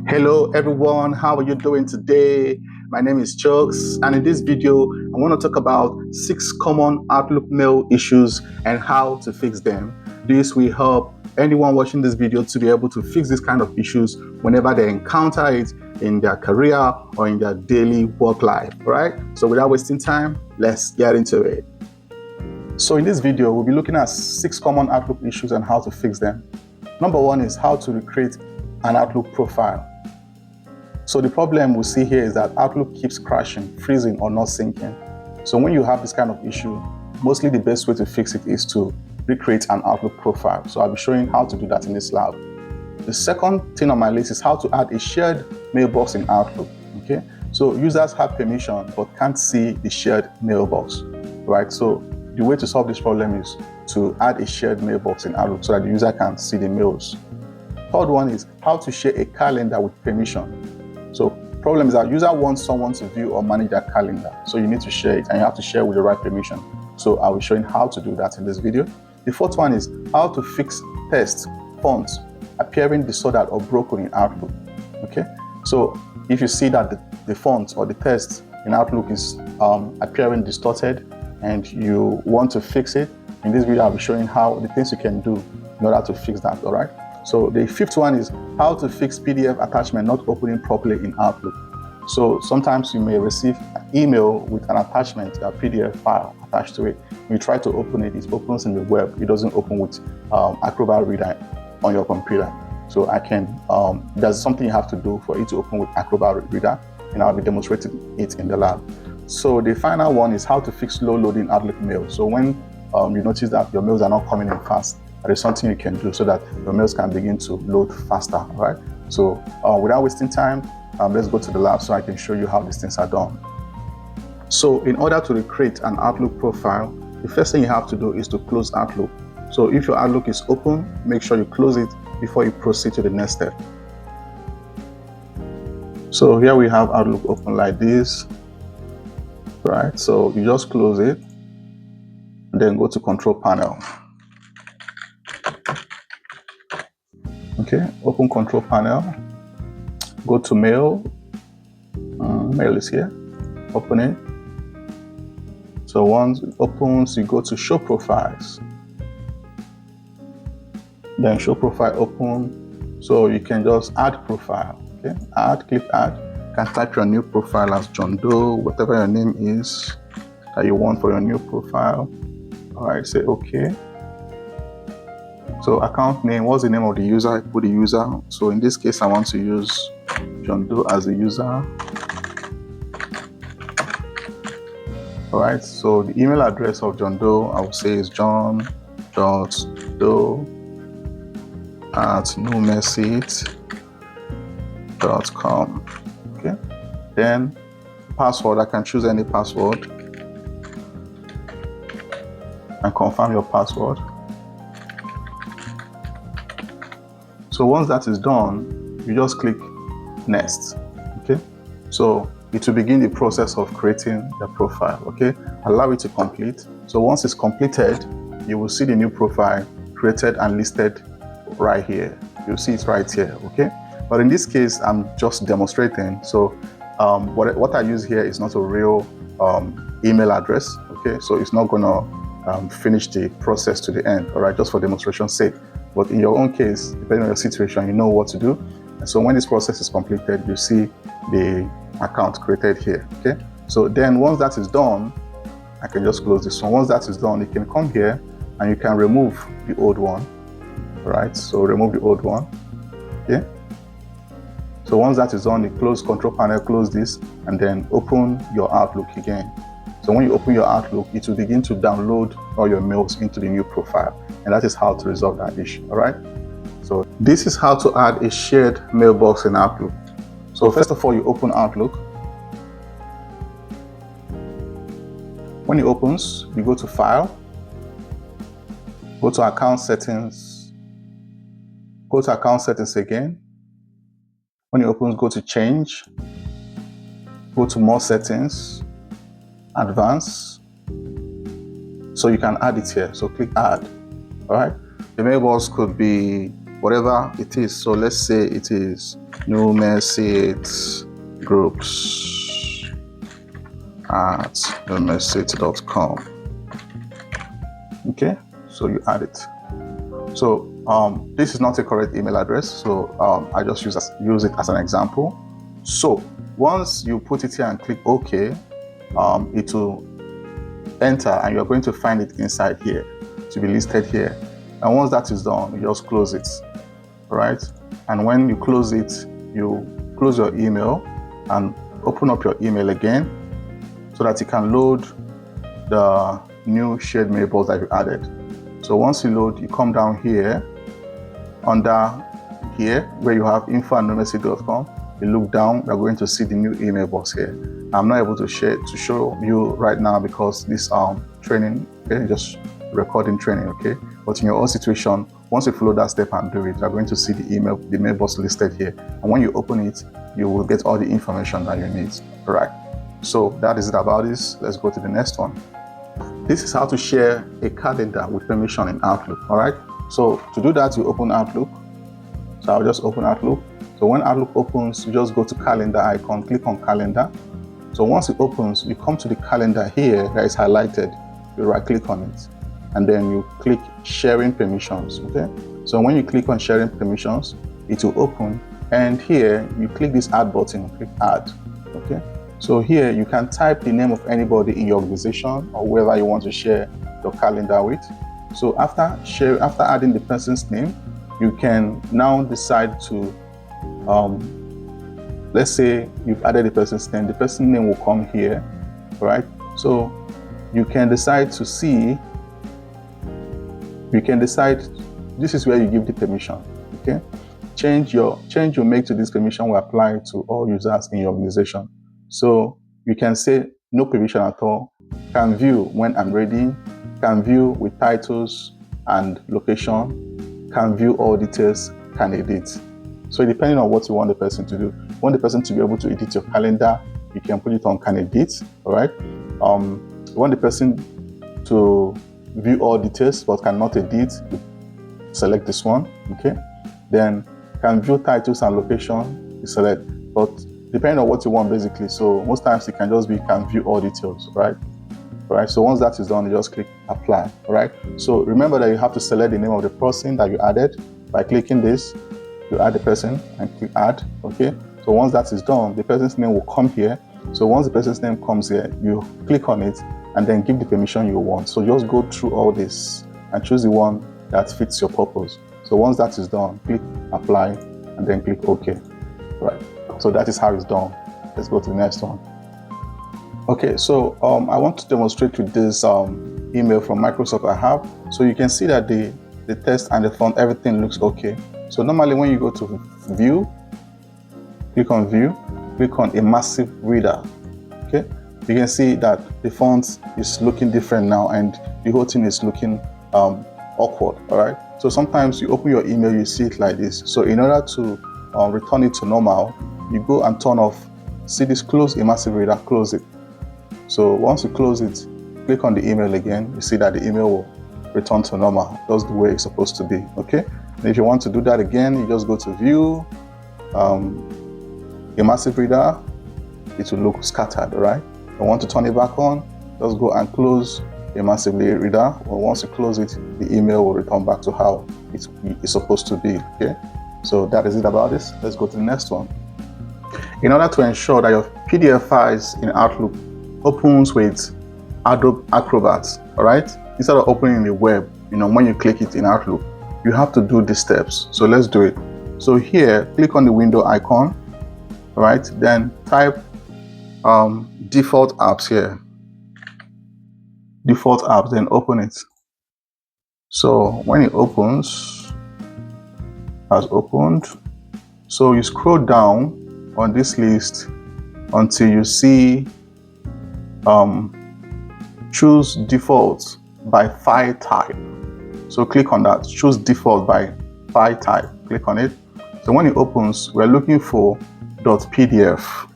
Hello everyone, how are you doing today? My name is Chucks, and in this video I want to talk about 6 common Outlook mail issues and how to fix them. This will help anyone watching this video to be able to fix this kind of issues whenever they encounter it in their career or in their daily work life, right? So without wasting time, let's get into it. So in this video, we'll be looking at 6 common Outlook issues and how to fix them. Number 1 is how to recreate an Outlook profile. So the problem we see here is that Outlook keeps crashing, freezing, or not syncing. So when you have this kind of issue, mostly the best way to fix it is to recreate an Outlook profile. So I'll be showing how to do that in this lab. The second thing on my list is how to add a shared mailbox in Outlook. Okay, so users have permission but can't see the shared mailbox, right? So the way to solve this problem is to add a shared mailbox in Outlook so that the user can see the mails. Third one is how to share a calendar with permission. So problem is that user wants someone to view or manage their calendar. So you need to share it, and you have to share with the right permission. So I will be showing how to do that in this video. The fourth one is how to fix text fonts appearing disordered or broken in Outlook. Okay, so if you see that the font or the text in Outlook is appearing distorted and you want to fix it, in this video I'll be showing how the things you can do in order to fix that. All right. So the fifth one is how to fix PDF attachment not opening properly in Outlook. So sometimes you may receive an email with an attachment, a PDF file attached to it. When you try to open it, it opens in the web. It doesn't open with Acrobat Reader on your computer. So there's something you have to do for it to open with Acrobat Reader, and I'll be demonstrating it in the lab. So the final one is how to fix low loading Outlook mail. So when you notice that your mails are not coming in fast, there is something you can do so that your mails can begin to load faster, right? So without wasting time, let's go to the lab so I can show you how these things are done. So in order to recreate an Outlook profile, the first thing you have to do is to close Outlook. So if your Outlook is open, make sure you close it before you proceed to the next step. So here we have Outlook open like this, right? So you just close it and then go to Control Panel. Okay, open Control Panel, go to Mail. Mail is here, open it. So once it opens, you go to Show Profiles. Then Show Profile open, so you can just add profile. Okay, click add. You can type your new profile as John Doe, whatever your name is that you want for your new profile. All right, say okay. So account name, what's the name of the user? I put the user. So in this case, I want to use John Doe as the user. All right, so the email address of John Doe, I will say is john.doe@newmessage.com. Okay, then password, I can choose any password and confirm your password. So once that is done, you just click next. Okay, so it will begin the process of creating the profile. Okay, allow it to complete. So once it's completed, you will see the new profile created and listed right here. You'll see it right here. Okay, but in this case, I'm just demonstrating. So what I use here is not a real email address. Okay, so it's not gonna finish the process to the end. All right, just for demonstration's sake. But in your own case, depending on your situation, you know what to do. And so when this process is completed, you see the account created here. Okay, so then once that is done, I can just close this one. Once that is done, you can come here and you can remove the old one. All right, so remove the old one. Okay, so once that is done, you close Control Panel, close this, and then open your Outlook again. So when you open your Outlook, it will begin to download all your mails into the new profile. And that is how to resolve that issue. All right, so this is how to add a shared mailbox in Outlook. So first of all, you open Outlook. When it opens, you go to File, go to Account Settings, go to Account Settings again. When it opens, go to Change, go to More Settings, Advanced. So you can add it here. So click Add. All right. The mailbox could be whatever it is. So let's say it is new message groups at newmessage.com. Okay, so you add it. So this is not a correct email address, so I just use it as an example. So once you put it here and click OK, it will enter and you're going to find it inside here to be listed here. And once that is done, you just close it. All right, and when you close it, you close your email and open up your email again so that you can load the new shared mailbox that you added. So once you load, you come down here under here where you have info@newmessage.com. You look down, you're going to see the new email box here. I'm not able to show you right now because this training, okay, just recording training, okay. But in your own situation, once you follow that step and do it, you're going to see the mailbox listed here. And when you open it, you will get all the information that you need. All right. So that is it about this. Let's go to the next one. This is how to share a calendar with permission in Outlook. All right. So to do that, you open Outlook. So I'll just open Outlook. So when Outlook opens, you just go to calendar icon, click on calendar. So once it opens, you come to the calendar here that is highlighted. You right click on it and then you click sharing permissions. Okay. So when you click on sharing permissions, it will open, and here you click this add button, click add. Okay. So here you can type the name of anybody in your organization or whoever you want to share your calendar with. So after adding the person's name, you can now decide to let's say you've added the person's name will come here, right? So you can decide to see, this is where you give the permission, okay? Change you make to this permission will apply to all users in your organization. So you can say no permission at all, can view when I'm ready, can view with titles and location, can view all details, can edit. So depending on what you want the person to do, you want the person to be able to edit your calendar, you can put it on can edit, all right? You want the person to view all details but cannot edit, select this one, okay? Then can view titles and location, you select, but depending on what you want basically. So most times it can just be can view all details, right? All right, so once that is done, you just click apply, all right? So remember that you have to select the name of the person that you added. By clicking this, you add the person and click add, okay? So once that is done, the person's name will come here. So once the person's name comes here, you click on it and then give the permission you want. So just go through all this and choose the one that fits your purpose. So once that is done, click apply and then click OK. Right. So that is how it's done. Let's go to the next one. Okay, so I want to demonstrate with this email from Microsoft I have. So you can see that the text and the font, everything looks okay. So normally when you go to view, click on view, click on a massive reader. Okay, you can see that the font is looking different now and the whole thing is looking awkward. All right, so sometimes you open your email, you see it like this. So in order to return it to normal, you go and turn off, see this close a massive reader, close it. So once you close it, click on the email again, you see that the email will return to normal. That's the way it's supposed to be. Okay, and if you want to do that again, you just go to view, a massive reader, it will look scattered. All right, if you want to turn it back on, just go and close a massive reader. Well, once you close it, the email will return back to how it's supposed to be. Okay, so that is it about this. Let's go to the next one. In order to ensure that your PDF files in Outlook opens with Adobe Acrobat, all right, instead of opening in the web, when you click it in Outlook, you have to do these steps. So let's do it. So here, click on the window icon, all right, then type default apps here, default apps, then open it. So when it opens, has opened, so you scroll down on this list until you see choose default by file type. So click on that, choose default by file type, click on it. So when it opens, we're looking for .pdf,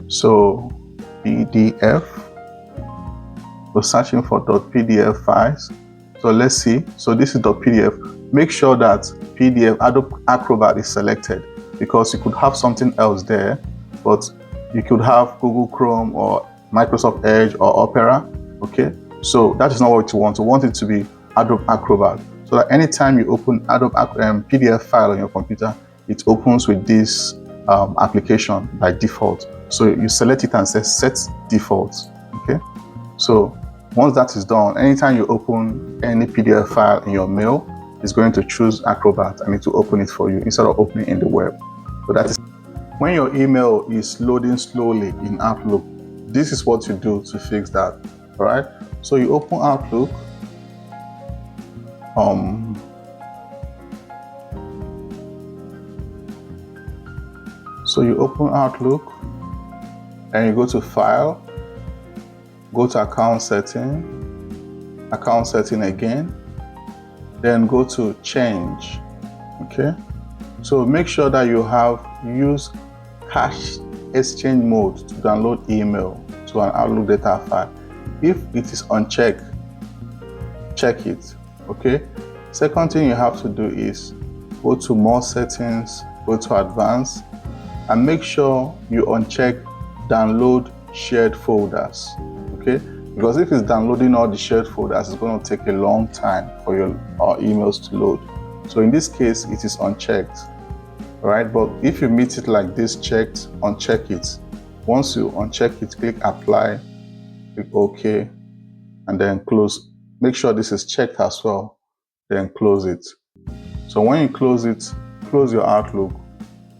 so PDF, we're searching for .pdf files. So let's see. So this is .pdf. Make sure that PDF Adobe Acrobat is selected, because you could have something else there, but you could have Google Chrome or Microsoft Edge or Opera. Okay, so that is not what you want. You want it to be Adobe Acrobat, so that anytime you open Adobe PDF file on your computer, it opens with this application by default. So you select it and say set default. Okay, so once that is done, anytime you open any PDF file in your mail, it's going to choose Acrobat and it will open it for you instead of opening in the web. So that is when your email is loading slowly in Outlook. This is what you do to fix that. All right. So you open Outlook. So you open Outlook and you go to File, go to Account Setting again, then go to Change. Okay, so make sure that you have used Cache Exchange mode to download email to an Outlook data file. If it is unchecked, check it. Okay, second thing you have to do is go to More Settings, go to Advanced, and make sure you uncheck Download Shared Folders. Okay, because if it's downloading all the shared folders, it's going to take a long time for your emails to load. So in this case, it is unchecked. All right, but if you meet it like this, checked, uncheck it. Once you uncheck it, click Apply, click OK, and then close. Make sure this is checked as well, then close it. So when you close it, close your Outlook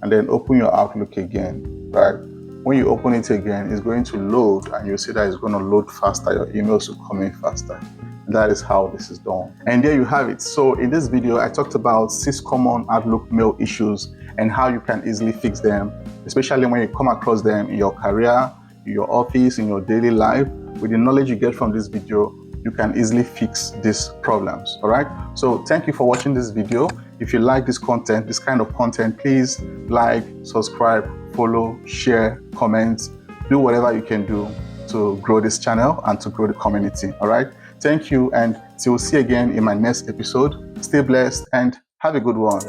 and then open your Outlook again, right? When you open it again, it's going to load and you'll see that it's going to load faster. Your emails will come in faster. That is how this is done. And there you have it. So in this video, I talked about 6 common Outlook mail issues and how you can easily fix them, especially when you come across them in your career, in your office, in your daily life. With the knowledge you get from this video, you can easily fix these problems. All right. So thank you for watching this video. If you like this content, this kind of content, please like, subscribe, follow, share, comment, do whatever you can do to grow this channel and to grow the community. All right. Thank you, and till we'll see you again in my next episode. Stay blessed and have a good one.